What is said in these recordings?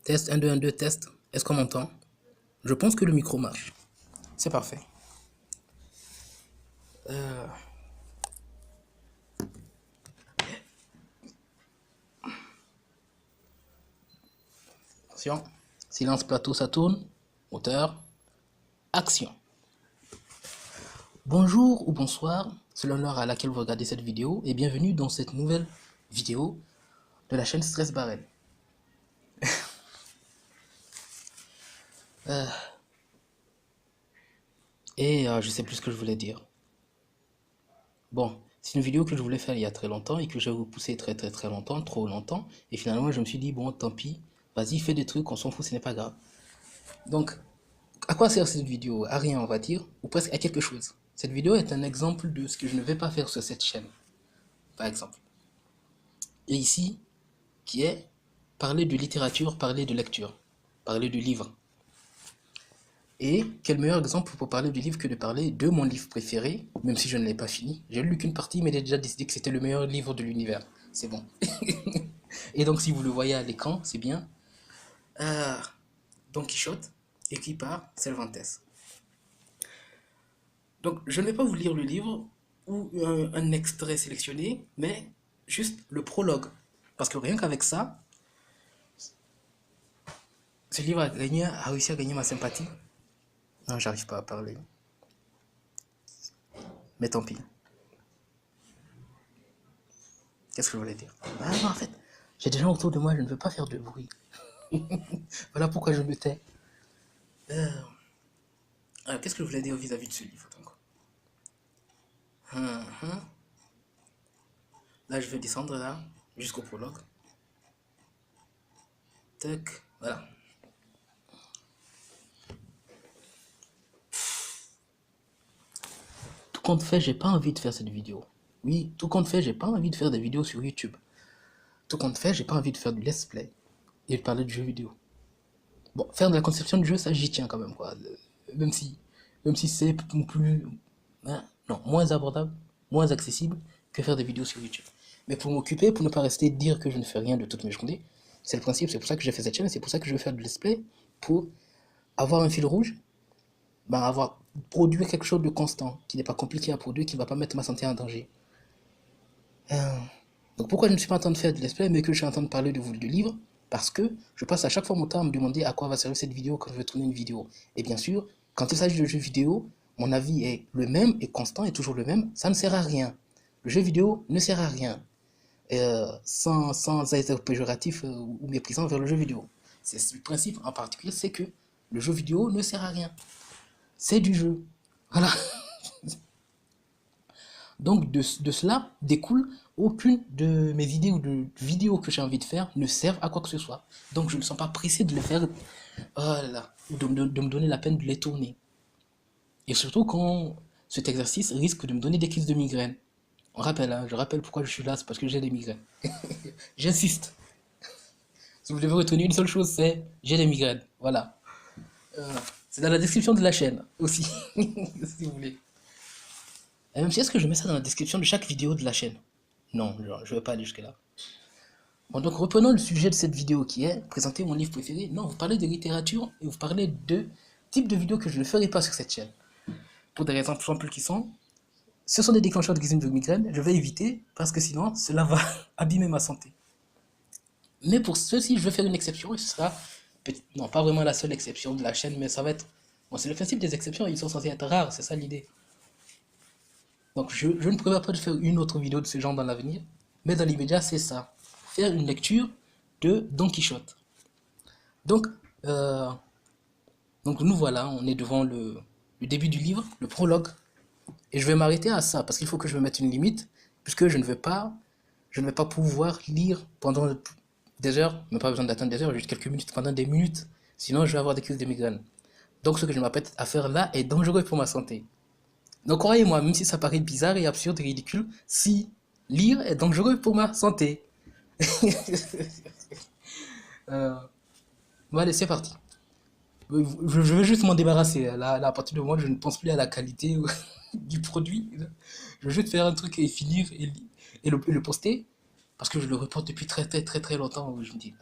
Test 1, 2, 1, 2, test. Est-ce qu'on m'entend? Je pense que le micro marche. C'est parfait. Attention. Silence plateau, ça tourne. Moteur. Action. Bonjour ou bonsoir, selon l'heure à laquelle vous regardez cette vidéo, et bienvenue dans cette nouvelle vidéo de la chaîne Stress Barrel. Je sais plus ce que je voulais dire. Bon, c'est une vidéo que je voulais faire il y a très longtemps et que j'ai repoussé très longtemps, trop longtemps. Et finalement, je me suis dit, bon, tant pis, vas-y, fais des trucs, on s'en fout, ce n'est pas grave. Donc, à quoi sert cette vidéo? À rien, on va dire, ou presque à quelque chose. Cette vidéo est un exemple de ce que je ne vais pas faire sur cette chaîne, par exemple. Et ici, qui est parler de littérature, parler de lecture, parler de livres. Et quel meilleur exemple pour parler du livre que de parler de mon livre préféré, même si je ne l'ai pas fini. J'ai lu qu'une partie, mais j'ai déjà décidé que c'était le meilleur livre de l'univers. C'est bon. Et donc, si vous le voyez à l'écran, c'est bien. Don Quichotte, écrit par Cervantes. Donc, je ne vais pas vous lire le livre ou un extrait sélectionné, mais juste le prologue. Parce que rien qu'avec ça, ce livre a réussi à gagner ma sympathie. Non, j'arrive pas à parler. Mais tant pis. Qu'est-ce que je voulais dire? Non, en fait, j'ai des gens autour de moi, je ne veux pas faire de bruit. Voilà pourquoi je me tais. Qu'est-ce que je voulais dire vis-à-vis de ce livre donc? Là, je vais descendre là, jusqu'au prologue. Tac, voilà. Tout compte fait, j'ai pas envie de faire cette vidéo. Oui, tout compte fait, j'ai pas envie de faire des vidéos sur YouTube. Tout compte fait, j'ai pas envie de faire du let's play et de parler de jeux vidéo. Bon, faire de la conception de jeu, ça j'y tiens quand même, quoi. Même si, même si c'est plus, hein, non, moins abordable, moins accessible que faire des vidéos sur YouTube. Mais pour m'occuper, pour ne pas rester dire que je ne fais rien de toutes mes journées, c'est le principe, c'est pour ça que j'ai fait cette chaîne, c'est pour ça que je veux faire du let's play, pour avoir un fil rouge, avoir produire quelque chose de constant, qui n'est pas compliqué à produire, qui ne va pas mettre ma santé en danger. Donc pourquoi je ne suis pas en train de faire du let's play, mais que je suis en train de parler de livres? Parce que je passe à chaque fois mon temps à me demander à quoi va servir cette vidéo quand je vais tourner une vidéo. Et bien sûr, quand il s'agit de jeux vidéo, mon avis est le même et constant et toujours le même, ça ne sert à rien. Le jeu vidéo ne sert à rien. Sans être péjoratif ou méprisant vers le jeu vidéo. C'est le principe en particulier, c'est que le jeu vidéo ne sert à rien. C'est du jeu. Voilà. Donc de cela découle aucune de mes idées ou de vidéos que j'ai envie de faire ne servent à quoi que ce soit. Donc je ne me sens pas pressé de les faire, oh là là, ou de me donner la peine de les tourner. Et surtout quand cet exercice risque de me donner des crises de migraine. On rappelle, hein, je rappelle pourquoi je suis là, c'est parce que j'ai des migraines. J'insiste. Si vous devez retenir une seule chose, c'est j'ai des migraines. Voilà. C'est dans la description de la chaîne aussi, si vous voulez. Et même si est-ce que je mets ça dans la description de chaque vidéo de la chaîne? Non, je ne vais pas aller jusque-là. Bon, donc reprenons le sujet de cette vidéo qui est présenter mon livre préféré. Non, vous parlez de littérature et vous parlez de types de vidéos que je ne ferai pas sur cette chaîne. Pour des raisons simples qui sont, ce sont des déclencheurs de crises de migraine, je vais éviter parce que sinon cela va abîmer ma santé. Mais pour ceux-ci, je vais faire une exception et ce sera, non, pas vraiment la seule exception de la chaîne, mais ça va être, bon, c'est le principe des exceptions, ils sont censés être rares, c'est ça l'idée. Donc je ne prévois pas de faire une autre vidéo de ce genre dans l'avenir, mais dans l'immédiat c'est ça, faire une lecture de Don Quichotte. Donc, euh, donc nous voilà, on est devant le début du livre, le prologue, et je vais m'arrêter à ça, parce qu'il faut que je me mette une limite, puisque je ne vais pas pouvoir lire pendant des heures, même pas besoin d'attendre des heures, juste quelques minutes, pendant des minutes, sinon je vais avoir des crises de migraine. Donc ce que je m'apprête à faire là est dangereux pour ma santé. Donc croyez-moi, même si ça paraît bizarre et absurde et ridicule, si lire est dangereux pour ma santé. Bon allez, c'est parti. Je vais juste m'en débarrasser. Là, à partir du moment où je ne pense plus à la qualité du produit, je vais juste faire un truc et finir et le poster. Parce que je le reporte depuis très longtemps. Où je me dis,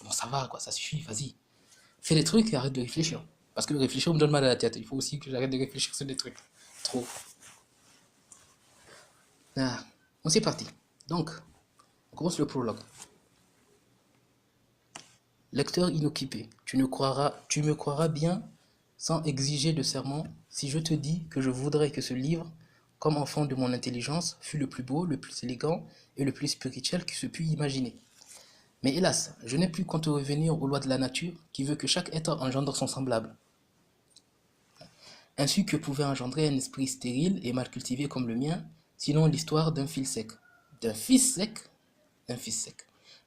bon, ça va, quoi, ça suffit, vas-y. Fais des trucs et arrête de réfléchir. Parce que réfléchir me donne mal à la tête. Il faut aussi que j'arrête de réfléchir sur des trucs. Trop. Ah, bon, c'est parti. Donc, on commence le prologue. Lecteur inoccupé, tu me croiras bien sans exiger de serment si je te dis que je voudrais que ce livre, comme enfant de mon intelligence, fût le plus beau, le plus élégant et le plus spirituel qui se pût imaginer. Mais hélas, je n'ai plus qu'à te revenir aux lois de la nature qui veut que chaque être engendre son semblable. Ainsi que pouvait engendrer un esprit stérile et mal cultivé comme le mien, sinon l'histoire d'un fils sec. D'un fils sec? D'un fils sec.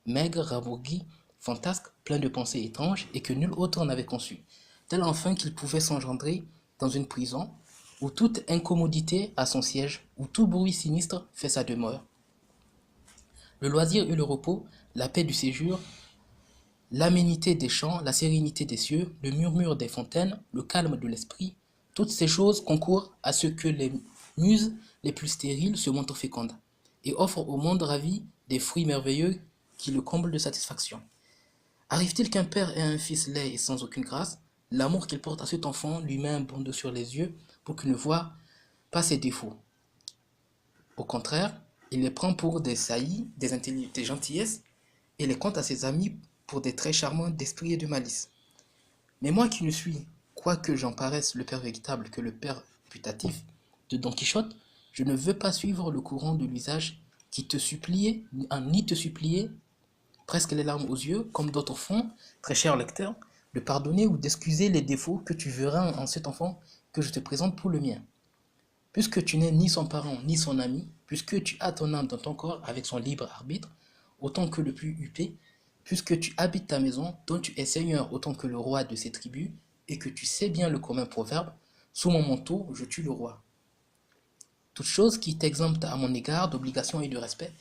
Maigre, rabougri, fantasque, plein de pensées étranges et que nul autre n'avait conçu. Tel enfin qu'il pouvait s'engendrer dans une prison, où toute incommodité a son siège, où tout bruit sinistre fait sa demeure. Le loisir et le repos, la paix du séjour, l'aménité des champs, la sérénité des cieux, le murmure des fontaines, le calme de l'esprit, toutes ces choses concourent à ce que les muses les plus stériles se montrent fécondes et offrent au monde ravi des fruits merveilleux qui le comblent de satisfaction. Arrive-t-il qu'un père ait un fils laid et sans aucune grâce, l'amour qu'il porte à cet enfant lui met un bandeau sur les yeux pour qu'il ne voie pas ses défauts. Au contraire, il les prend pour des saillies, des gentillesses, et les compte à ses amis pour des traits charmants d'esprit et de malice. Mais moi qui ne suis, quoique j'en paraisse le père véritable que le père putatif de Don Quichotte, je ne veux pas suivre le courant de l'usage qui te suppliait, ni te supplier, presque les larmes aux yeux, comme d'autres font, très cher lecteur, de pardonner ou d'excuser les défauts que tu verras en cet enfant que je te présente pour le mien. Puisque tu n'es ni son parent ni son ami, puisque tu as ton âme dans ton corps avec son libre arbitre, autant que le plus huppé, puisque tu habites ta maison, dont tu es seigneur autant que le roi de ses tribus, et que tu sais bien le commun proverbe, sous mon manteau, je tue le roi. Toute chose qui t'exempte à mon égard d'obligation et de respect,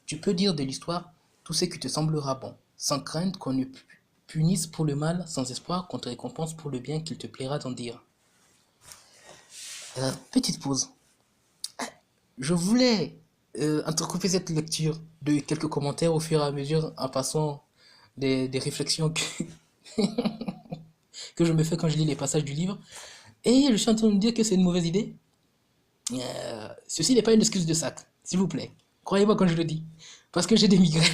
tu peux dire de l'histoire tout ce qui te semblera bon, sans crainte qu'on ne punisse pour le mal, sans espoir qu'on te récompense pour le bien qu'il te plaira d'en dire. Petite pause. Je voulais entrecouper cette lecture de quelques commentaires au fur et à mesure en passant des réflexions que je me fais quand je lis les passages du livre. Et je suis en train de me dire que c'est une mauvaise idée. Ceci n'est pas une excuse de sac, s'il vous plaît. Croyez-moi quand je le dis. Parce que j'ai des migraines.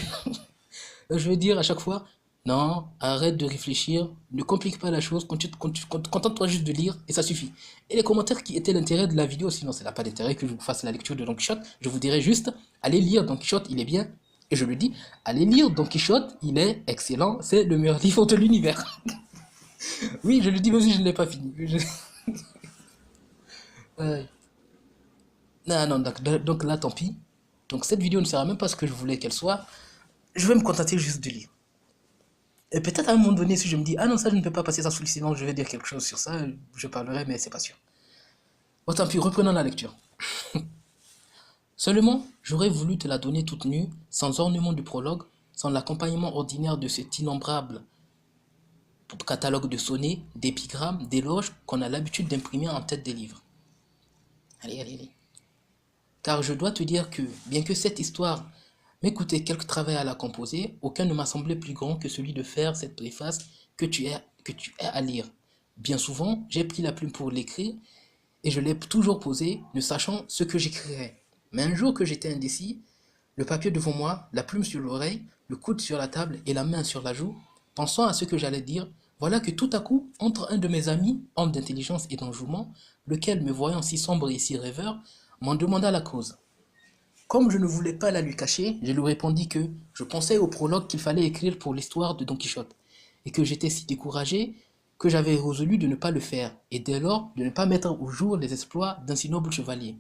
Je vais dire à chaque fois, non, arrête de réfléchir, ne complique pas la chose, contente-toi juste de lire et ça suffit. Et les commentaires qui étaient l'intérêt de la vidéo, sinon ça n'a pas d'intérêt que je vous fasse la lecture de Don Quichotte, je vous dirais juste, allez lire Don Quichotte, il est bien. Et je le dis, allez lire Don Quichotte, il est excellent, c'est le meilleur livre de l'univers. Oui, je le dis même si je ne l'ai pas fini. Non, non, donc là, tant pis. Donc cette vidéo ne sera même pas ce que je voulais qu'elle soit. Je vais me contenter juste de lire. Et peut-être à un moment donné, si je me dis, ah non, ça, je ne peux pas passer ça sous le silence, je vais dire quelque chose sur ça, je parlerai, mais c'est pas sûr. Bon, tant pis, reprenons la lecture. Seulement, j'aurais voulu te la donner toute nue, sans ornement du prologue, sans l'accompagnement ordinaire de cet innombrable catalogue de sonnets, d'épigrammes, d'éloges qu'on a l'habitude d'imprimer en tête des livres. Allez, allez, allez. Car je dois te dire que, bien que cette histoire m'ait coûté quelque travail à la composer, aucun ne m'a semblé plus grand que celui de faire cette préface que tu es à lire. Bien souvent, j'ai pris la plume pour l'écrire, et je l'ai toujours posée, ne sachant ce que j'écrirais. Mais un jour que j'étais indécis, le papier devant moi, la plume sur l'oreille, le coude sur la table et la main sur la joue, pensant à ce que j'allais dire, voilà que tout à coup entre un de mes amis, homme d'intelligence et d'enjouement, lequel, me voyant si sombre et si rêveur, m'en demanda la cause. Comme je ne voulais pas la lui cacher, je lui répondis que je pensais au prologue qu'il fallait écrire pour l'histoire de Don Quichotte, et que j'étais si découragé que j'avais résolu de ne pas le faire, et dès lors de ne pas mettre au jour les exploits d'un si noble chevalier.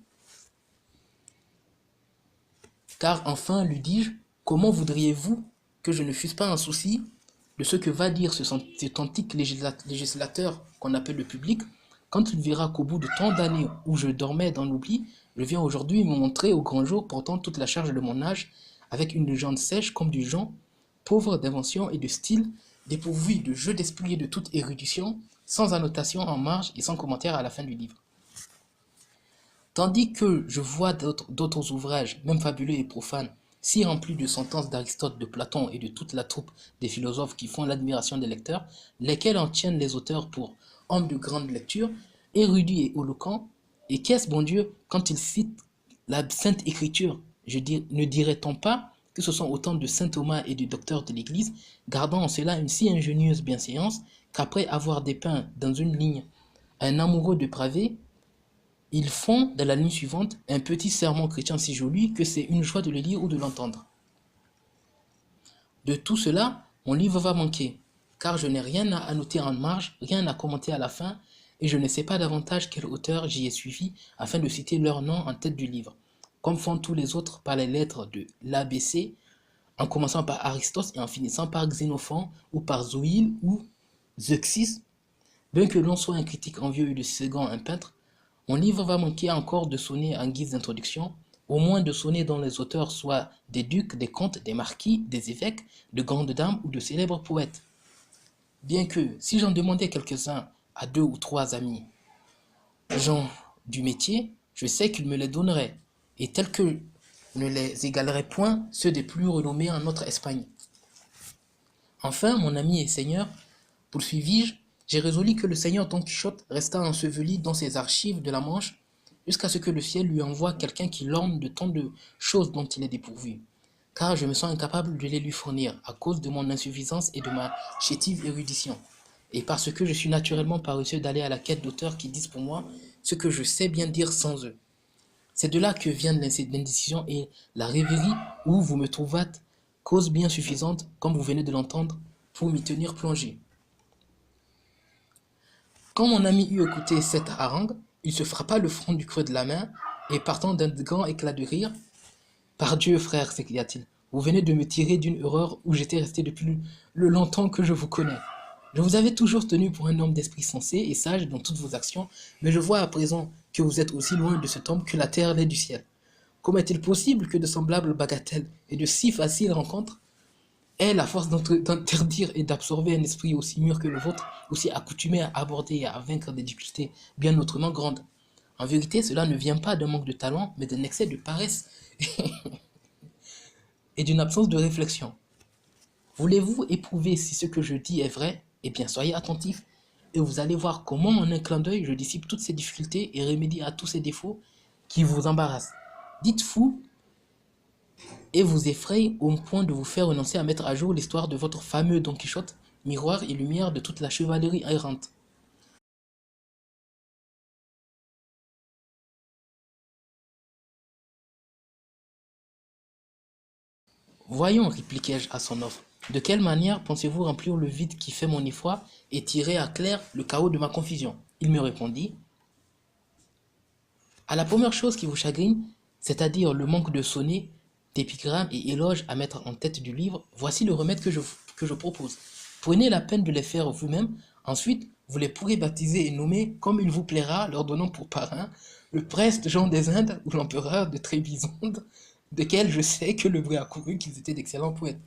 Car enfin, lui dis-je, comment voudriez-vous que je ne fusse pas un souci de ce que va dire cet antique législateur qu'on appelle le public, quand il verra qu'au bout de tant d'années où je dormais dans l'oubli, je viens aujourd'hui me montrer au grand jour portant toute la charge de mon âge, avec une légende sèche comme du Jean, pauvre d'invention et de style, dépourvu de jeu d'esprit et de toute érudition, sans annotation en marge et sans commentaire à la fin du livre. Tandis que je vois d'autres ouvrages, même fabuleux et profanes, si rempli de sentences d'Aristote, de Platon et de toute la troupe des philosophes qui font l'admiration des lecteurs, lesquels en tiennent les auteurs pour hommes de grande lecture, érudits et éloquents, et qu'est-ce, bon Dieu, quand ils citent la Sainte Écriture, ne dirait-on pas que ce sont autant de saint Thomas et de docteurs de l'Église, gardant en cela une si ingénieuse bienséance qu'après avoir dépeint dans une ligne un amoureux dépravé, ils font, dans la ligne suivante, un petit sermon chrétien si joli que c'est une joie de le lire ou de l'entendre. De tout cela, mon livre va manquer, car je n'ai rien à annoter en marge, rien à commenter à la fin, et je ne sais pas davantage quel auteur j'y ai suivi afin de citer leur nom en tête du livre, comme font tous les autres par les lettres de l'ABC, en commençant par Aristote et en finissant par Xénophon, ou par Zoïle ou Zeuxis. Bien que l'on soit un critique envieux et de second un peintre, mon livre va manquer encore de sonner en guise d'introduction, au moins de sonner dont les auteurs soient des ducs, des comtes, des marquis, des évêques, de grandes dames ou de célèbres poètes. Bien que, si j'en demandais quelques-uns à 2 ou 3 amis, gens du métier, je sais qu'ils me les donneraient, et tels que ne les égaleraient point ceux des plus renommés en notre Espagne. Enfin, mon ami et seigneur, poursuivis-je, j'ai résolu que le seigneur Don Quichotte restât enseveli dans ses archives de la Manche jusqu'à ce que le ciel lui envoie quelqu'un qui l'orne de tant de choses dont il est dépourvu, car je me sens incapable de les lui fournir à cause de mon insuffisance et de ma chétive érudition, et parce que je suis naturellement paresseux d'aller à la quête d'auteurs qui disent pour moi ce que je sais bien dire sans eux. C'est de là que viennent l'indécision et la rêverie où vous me trouvâtes, cause bien suffisante, comme vous venez de l'entendre, pour m'y tenir plongé. Quand mon ami eut écouté cette harangue, il se frappa le front du creux de la main, et partant d'un grand éclat de rire, Pardieu, frère, s'écria-t-il, vous venez de me tirer d'une horreur où j'étais resté depuis le longtemps que je vous connais. Je vous avais toujours tenu pour un homme d'esprit sensé et sage dans toutes vos actions, mais je vois à présent que vous êtes aussi loin de cet homme que la terre l'est du ciel. Comment est-il possible que de semblables bagatelles et de si faciles rencontres aient la force d'interdire et d'absorber un esprit aussi mûr que le vôtre, aussi accoutumé à aborder et à vaincre des difficultés bien autrement grandes? En vérité, cela ne vient pas d'un manque de talent, mais d'un excès de paresse et d'une absence de réflexion. Voulez-vous éprouver si ce que je dis est vrai? Eh bien, soyez attentifs, et vous allez voir comment en un clin d'œil je dissipe toutes ces difficultés et remédie à tous ces défauts qui vous embarrassent. Dites fou et vous effraie au point de vous faire renoncer à mettre à jour l'histoire de votre fameux Don Quichotte, miroir et lumière de toute la chevalerie errante. Voyons, répliquai-je à son offre, de quelle manière pensez-vous remplir le vide qui fait mon effroi et tirer à clair le chaos de ma confusion? Il me répondit, à la première chose qui vous chagrine, c'est-à-dire le manque de sonnets, d'épigrammes et éloges à mettre en tête du livre, voici le remède que je propose. Prenez la peine de les faire vous-même, ensuite vous les pourrez baptiser et nommer comme il vous plaira, leur donnant pour parrain le preste Jean des Indes ou l'empereur de Trébizonde, desquels je sais que le bruit a couru qu'ils étaient d'excellents poètes.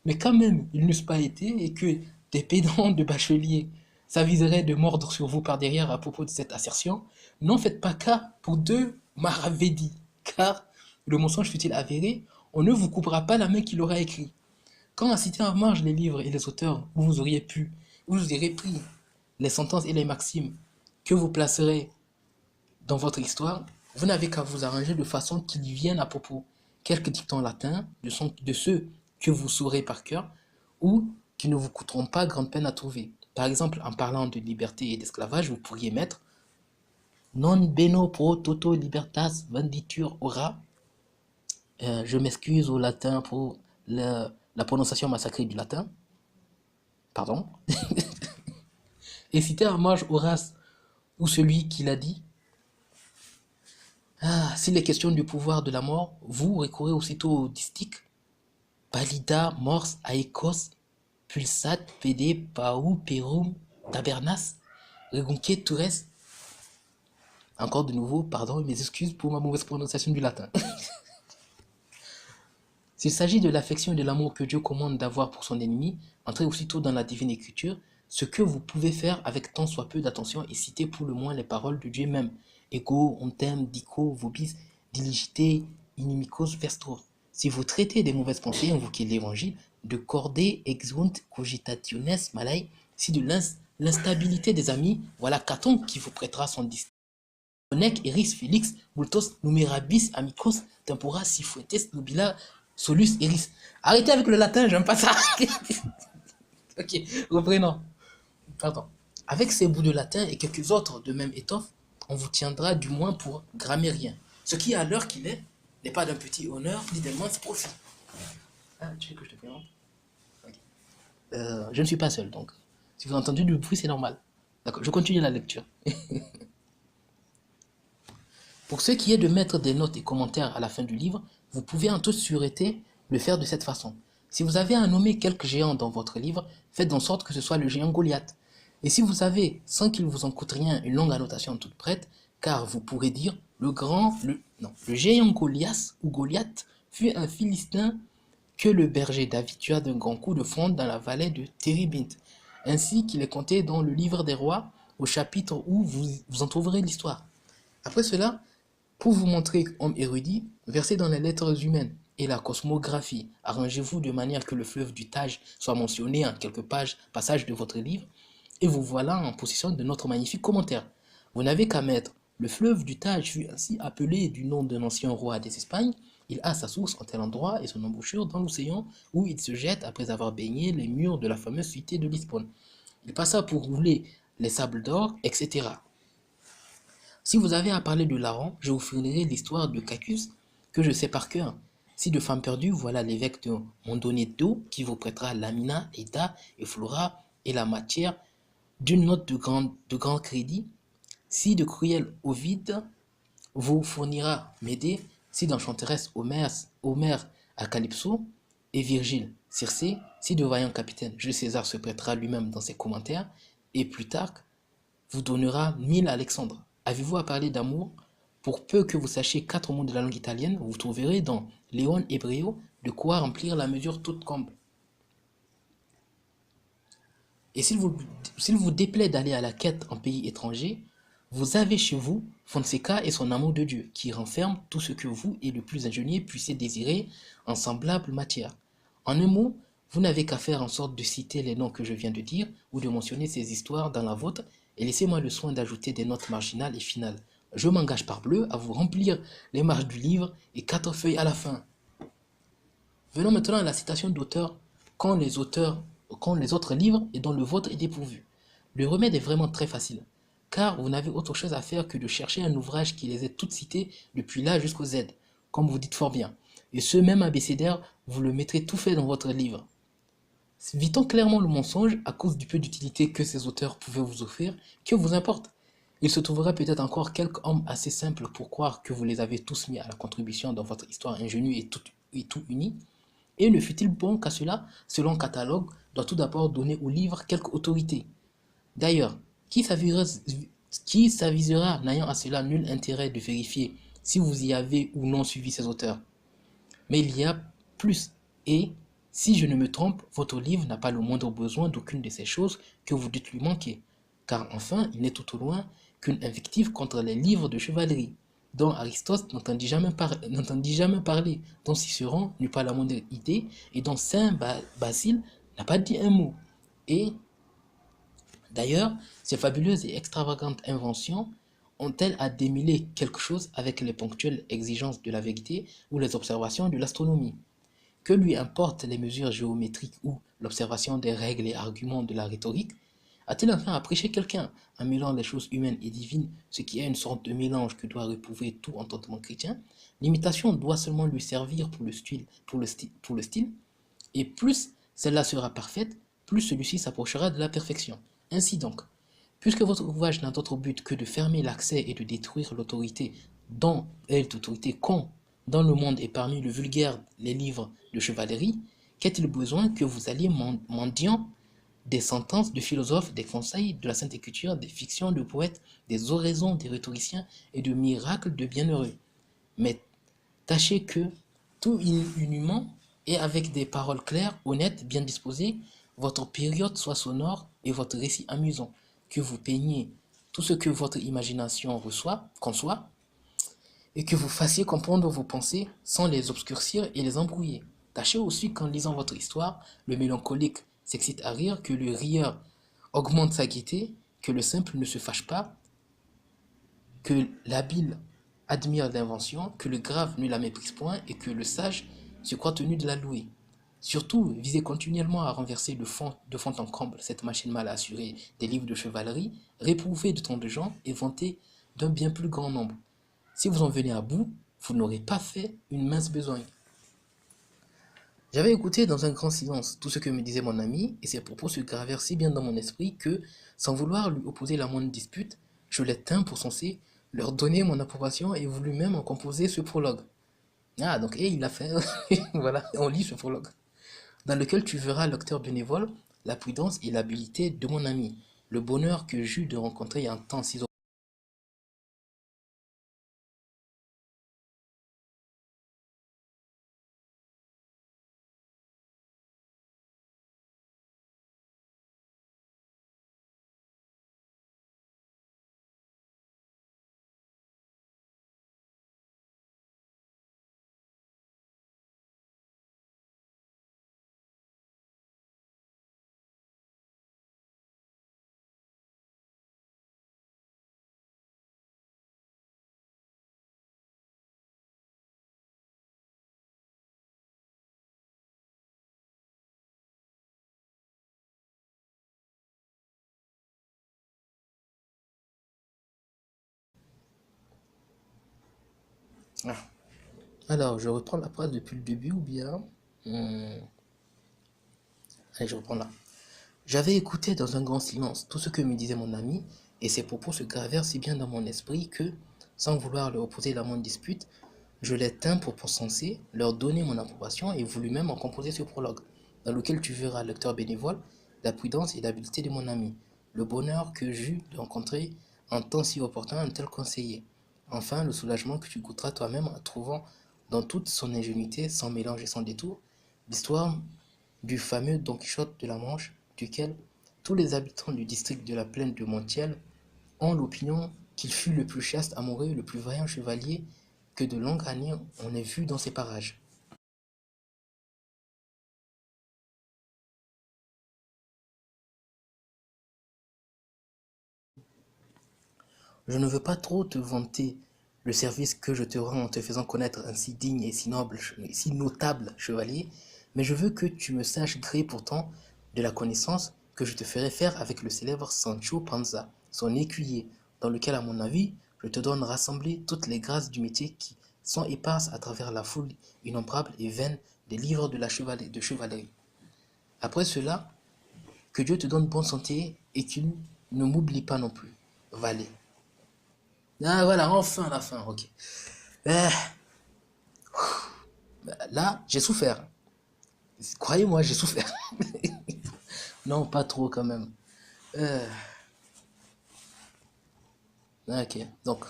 Mais quand même, ils n'eussent pas été, et que des pédants de bacheliers s'aviseraient de mordre sur vous par derrière à propos de cette assertion, n'en faites pas cas pour 2 Maravédis, car, le mensonge fut-il avéré, on ne vous coupera pas la main qui l'aura écrit. Quand à citer en marge les livres et les auteurs où vous auriez pu, où vous aurez pris les sentences et les maximes que vous placerez dans votre histoire, vous n'avez qu'à vous arranger de façon qu'ils y viennent à propos. Quelques dictons latins, de ceux que vous saurez par cœur, ou qui ne vous coûteront pas grande peine à trouver. Par exemple, en parlant de liberté et d'esclavage, vous pourriez mettre Non beno pro toto libertas venditur ora. Je m'excuse au latin pour la prononciation massacrée du latin. Pardon. Et citer en marge Horace ou celui qui l'a dit. Ah, s'il est question du pouvoir de la mort, vous recourez aussitôt au distique. Pallida, mors, aecos, pulsat, pede, pau, perum, tabernas, regunque, tures. Encore de nouveau, pardon, mes excuses pour ma mauvaise prononciation du latin. S'il s'agit de l'affection et de l'amour que Dieu commande d'avoir pour son ennemi, entrez aussitôt dans la divine écriture. Ce que vous pouvez faire avec tant soit peu d'attention est citer pour le moins les paroles de Dieu même. Ego, ontem, dico, vobis, diligite, inimicos, vestro. Si vous traitez des mauvaises pensées, invoquez l'évangile de corde exunt cogitationes malai, si de l'instabilité des amis, voilà Caton qui vous prêtera son discours. Nec eris Félix, multos numerabis amicos tempora si fuentes nubila solus eris. Arrêtez avec le latin, j'aime pas ça. Ok, reprenons. Pardon. Avec ces bouts de latin et quelques autres de même étoffe, on vous tiendra du moins pour grammairien. Ce qui, à l'heure qu'il est, n'est pas d'un petit honneur ni d'immense profit. Ah, tu veux que je te présente? Okay. Je ne suis pas seul, donc. Si vous avez entendu du bruit, c'est normal. D'accord, je continue la lecture. Pour ce qui est de mettre des notes et commentaires à la fin du livre, vous pouvez en toute sûreté le faire de cette façon. Si vous avez à nommer quelques géants dans votre livre, faites en sorte que ce soit le géant Goliath. Et si vous avez, sans qu'il vous en coûte rien, une longue annotation toute prête, car vous pourrez dire le géant Goliath ou Goliath fut un Philistin que le berger David tua d'un grand coup de fronde dans la vallée de Térébinthe, ainsi qu'il est compté dans le livre des rois, au chapitre où vous en trouverez l'histoire. Après cela, pour vous montrer homme érudit, versez dans les lettres humaines et la cosmographie. Arrangez-vous de manière que le fleuve du Tage soit mentionné en quelques passages de votre livre, et vous voilà en possession de notre magnifique commentaire. Vous n'avez qu'à mettre le fleuve du Tage fut ainsi appelé du nom d'un ancien roi des Espagnes. Il a sa source en tel endroit et son embouchure dans l'océan où il se jette après avoir baigné les murs de la fameuse cité de Lisbonne. Il passa pour rouler les sables d'or, etc. Si vous avez à parler de Laron, je vous fournirai l'histoire de Cacus, que je sais par cœur. Si de femme perdue, voilà l'évêque de Mondonneto qui vous prêtera Lamina, Eda et Flora et la matière d'une note de grand crédit. Si de cruel Ovide vous fournira Médée, si d'enchanteresse Homère à Calypso et Virgile Circé, si de vaillant capitaine Jules César se prêtera lui-même dans ses commentaires, et Plutarque vous donnera 1000 Alexandre. Avez-vous à parler d'amour? Pour peu que vous sachiez 4 mots de la langue italienne, vous trouverez dans Léon Hébreo de quoi remplir la mesure toute comble. Et s'il vous déplaît d'aller à la quête en pays étranger, vous avez chez vous Fonseca et son amour de Dieu, qui renferme tout ce que vous et le plus ingénieux puissiez désirer en semblable matière. En un mot, vous n'avez qu'à faire en sorte de citer les noms que je viens de dire ou de mentionner ces histoires dans la vôtre, et laissez-moi le soin d'ajouter des notes marginales et finales. Je m'engage parbleu à vous remplir les marges du livre et 4 feuilles à la fin. Venons maintenant à la citation d'auteur quand les autres livres et dont le vôtre est dépourvu. Le remède est vraiment très facile, car vous n'avez autre chose à faire que de chercher un ouvrage qui les ait toutes citées depuis l'A jusqu'au Z, comme vous dites fort bien. Et ce même abécédaire, vous le mettrez tout fait dans votre livre. Vit-on clairement le mensonge à cause du peu d'utilité que ces auteurs pouvaient vous offrir? Que vous importe? Il se trouvera peut-être encore quelques hommes assez simples pour croire que vous les avez tous mis à la contribution dans votre histoire ingénue et tout unie. Et ne fut-il bon qu'à cela, selon catalogue, doit tout d'abord donner au livre quelque autorité. D'ailleurs, qui s'avisera n'ayant à cela nul intérêt de vérifier si vous y avez ou non suivi ces auteurs? Mais il y a plus, et, si je ne me trompe, votre livre n'a pas le moindre besoin d'aucune de ces choses que vous dites lui manquer, car enfin il n'est tout au loin qu'une invective contre les livres de chevalerie, dont Aristote n'entendit jamais parler, dont Cicéron n'eut pas la moindre idée, et dont Saint Basile n'a pas dit un mot. Et, d'ailleurs, ces fabuleuses et extravagantes inventions ont-elles à démêler quelque chose avec les ponctuelles exigences de la vérité ou les observations de l'astronomie? Que lui importent les mesures géométriques ou l'observation des règles et arguments de la rhétorique? A-t-il enfin à prêcher quelqu'un en mêlant les choses humaines et divines, ce qui est une sorte de mélange que doit réprouver tout entendement chrétien? L'imitation doit seulement lui servir pour le style, et plus celle-là sera parfaite, plus celui-ci s'approchera de la perfection. Ainsi donc, puisque votre ouvrage n'a d'autre but que de fermer l'accès et de détruire l'autorité qu'ont dans le monde et parmi le vulgaire les livres de chevalerie, qu'est-il besoin que vous alliez mendiant des sentences de philosophes, des conseils de la Sainte Écriture, des fictions de poètes, des oraisons des rhétoriciens et de miracles de bienheureux? Mais tâchez que, tout uniment et avec des paroles claires, honnêtes, bien disposées, votre période soit sonore et votre récit amusant, que vous peignez tout ce que votre imagination conçoit, et que vous fassiez comprendre vos pensées sans les obscurcir et les embrouiller. Tâchez aussi qu'en lisant votre histoire, le mélancolique s'excite à rire, que le rieur augmente sa gaieté, que le simple ne se fâche pas, que l'habile admire l'invention, que le grave ne la méprise point et que le sage se croit tenu de la louer. Surtout, visez continuellement à renverser de fond en comble cette machine mal assurée des livres de chevalerie, réprouvés de tant de gens et vantés d'un bien plus grand nombre. Si vous en venez à bout, vous n'aurez pas fait une mince besogne. J'avais écouté dans un grand silence tout ce que me disait mon ami, et ses propos se gravèrent si bien dans mon esprit que, sans vouloir lui opposer la moindre dispute, je les tins pour censé leur donner mon approbation et voulus même en composer ce prologue. Ah, donc, il l'a fait. Voilà, on lit ce prologue. Dans lequel tu verras l'acteur bénévole, la prudence et l'habileté de mon ami, le bonheur que j'eus de rencontrer un temps si... Ah. Alors, je reprends la phrase depuis le début ou bien... Allez, je reprends là. J'avais écouté dans un grand silence tout ce que me disait mon ami, et ses propos se gravèrent si bien dans mon esprit que, sans vouloir leur opposer la moindre dispute, je les tins pour censé leur donner mon approbation et voulus même en composer ce prologue, dans lequel tu verras, lecteur bénévole, la prudence et l'habileté de mon ami, le bonheur que j'eus de rencontrer en temps si opportun un tel conseiller, enfin le soulagement que tu goûteras toi-même en trouvant dans toute son ingénuité, sans mélange et sans détour, l'histoire du fameux Don Quichotte de la Manche, duquel tous les habitants du district de la plaine de Montiel ont l'opinion qu'il fut le plus chaste, amoureux, le plus vaillant chevalier que de longues années on ait vu dans ces parages. Je ne veux pas trop te vanter le service que je te rends en te faisant connaître un si digne et si noble, si notable chevalier, mais je veux que tu me saches gré pourtant de la connaissance que je te ferai faire avec le célèbre Sancho Panza, son écuyer, dans lequel, à mon avis, je te donne rassembler toutes les grâces du métier qui sont éparses à travers la foule innombrable et vaine des livres de chevalerie. Après cela, que Dieu te donne bonne santé et qu'il ne m'oublie pas non plus. Valet. Ah voilà, enfin la fin, ok. Euh, Là, j'ai souffert. Croyez-moi, j'ai souffert. Non, pas trop quand même. Euh, ok, donc,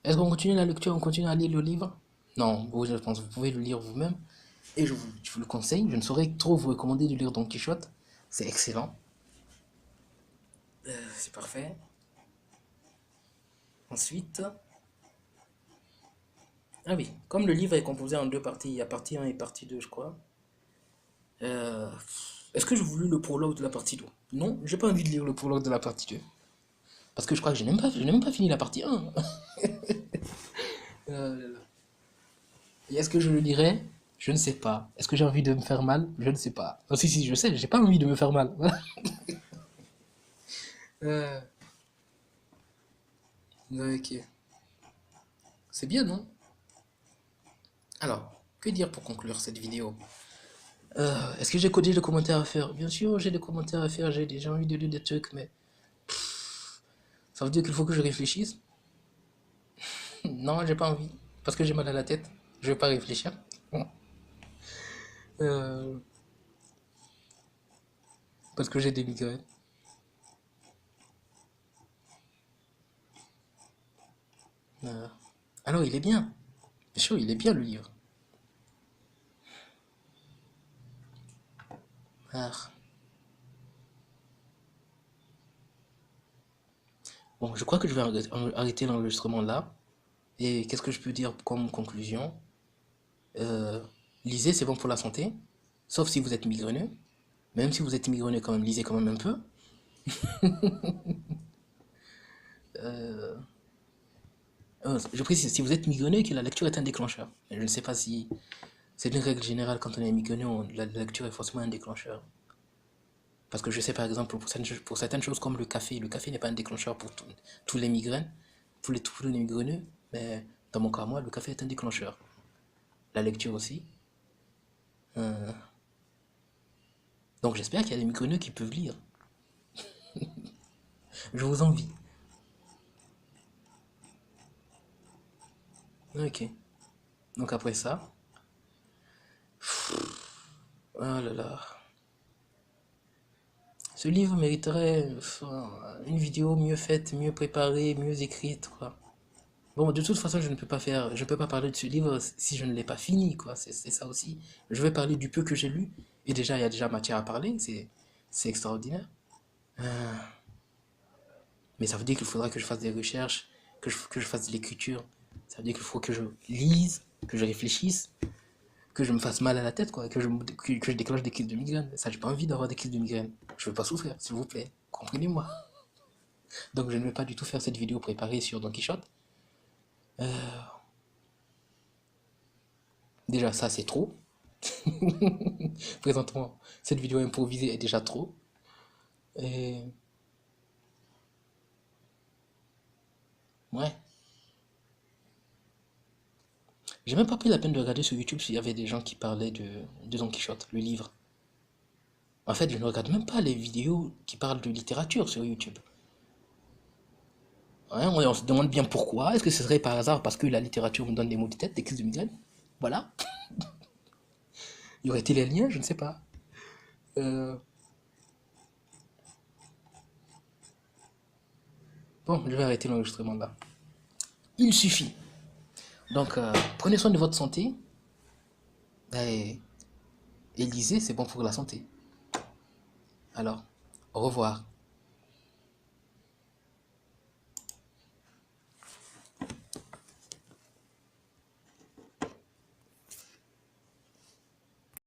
est-ce qu'on continue la lecture, on continue à lire le livre? Non, vous, je pense que vous pouvez le lire vous-même. Et je vous le conseille, je ne saurais trop vous recommander de lire Don Quichotte. C'est excellent. C'est parfait. Ensuite, ah oui, comme le livre est composé en deux parties, il y a partie un et partie 2, je crois. Euh, Est-ce que je voulais le prologue de la partie 2? Non, j'ai pas envie de lire le prologue de la partie 2. Parce que je crois que je n'ai même pas fini la partie un. Et est-ce que je le lirai? Je ne sais pas. Est-ce que j'ai envie de me faire mal? Je ne sais pas. Ah, si, si, je sais, j'ai pas envie de me faire mal. Euh, ok. C'est bien, non? Alors, que dire pour conclure cette vidéo? Est-ce que j'ai codé des commentaires à faire? Bien sûr, j'ai des commentaires à faire, j'ai déjà envie de lire des trucs, mais ça veut dire qu'il faut que je réfléchisse? Non, j'ai pas envie. Parce que j'ai mal à la tête. Je vais pas réfléchir. Euh, Parce que j'ai des migraines. Euh, Alors, il est bien. Bien sûr, il est bien le livre. Ah. Bon, je crois que je vais arrêter l'enregistrement là. Et qu'est-ce que je peux dire comme conclusion? Euh, Lisez, c'est bon pour la santé. Sauf si vous êtes migraineux. Même si vous êtes migraineux quand même, lisez quand même un peu. Euh, je précise, si vous êtes migraineux et que la lecture est un déclencheur. Je ne sais pas si c'est une règle générale quand on est migraineux, la lecture est forcément un déclencheur. Parce que je sais par exemple pour certaines choses comme le café n'est pas un déclencheur pour tous les migraines, tous les migraineux, mais dans mon cas moi, le café est un déclencheur. La lecture aussi. Euh, donc j'espère qu'il y a des migraineux qui peuvent lire. Je vous envie. Ok. Donc après ça, oh là là. Ce livre mériterait une vidéo mieux faite, mieux préparée, mieux écrite, quoi. Bon, de toute façon, je ne peux pas parler de ce livre si je ne l'ai pas fini, quoi. C'est ça aussi. Je vais parler du peu que j'ai lu. Et déjà, il y a déjà matière à parler. C'est extraordinaire. Euh, mais ça veut dire qu'il faudra que je fasse des recherches, que je fasse de l'écriture. Ça veut dire qu'il faut que je lise, que je réfléchisse, que je me fasse mal à la tête, quoi, que je déclenche des crises de migraine. Ça, j'ai pas envie d'avoir des crises de migraine. Je veux pas souffrir, s'il vous plaît. Comprenez-moi. Donc, je ne vais pas du tout faire cette vidéo préparée sur Don Quichotte. Euh, Déjà, ça, c'est trop. Présentement, cette vidéo improvisée est déjà trop. Et ouais, j'ai même pas pris la peine de regarder sur YouTube s'il y avait des gens qui parlaient de Don Quichotte, le livre. En fait, je ne regarde même pas les vidéos qui parlent de littérature sur YouTube. Ouais, on se demande bien pourquoi. Est-ce que ce serait par hasard parce que la littérature me donne des maux de tête, des crises de migraine? Voilà. Y aurait-il un lien? Je ne sais pas. Euh, Bon, je vais arrêter l'enregistrement là. Il suffit. Donc, prenez soin de votre santé. Et lisez, c'est bon pour la santé. Alors, au revoir.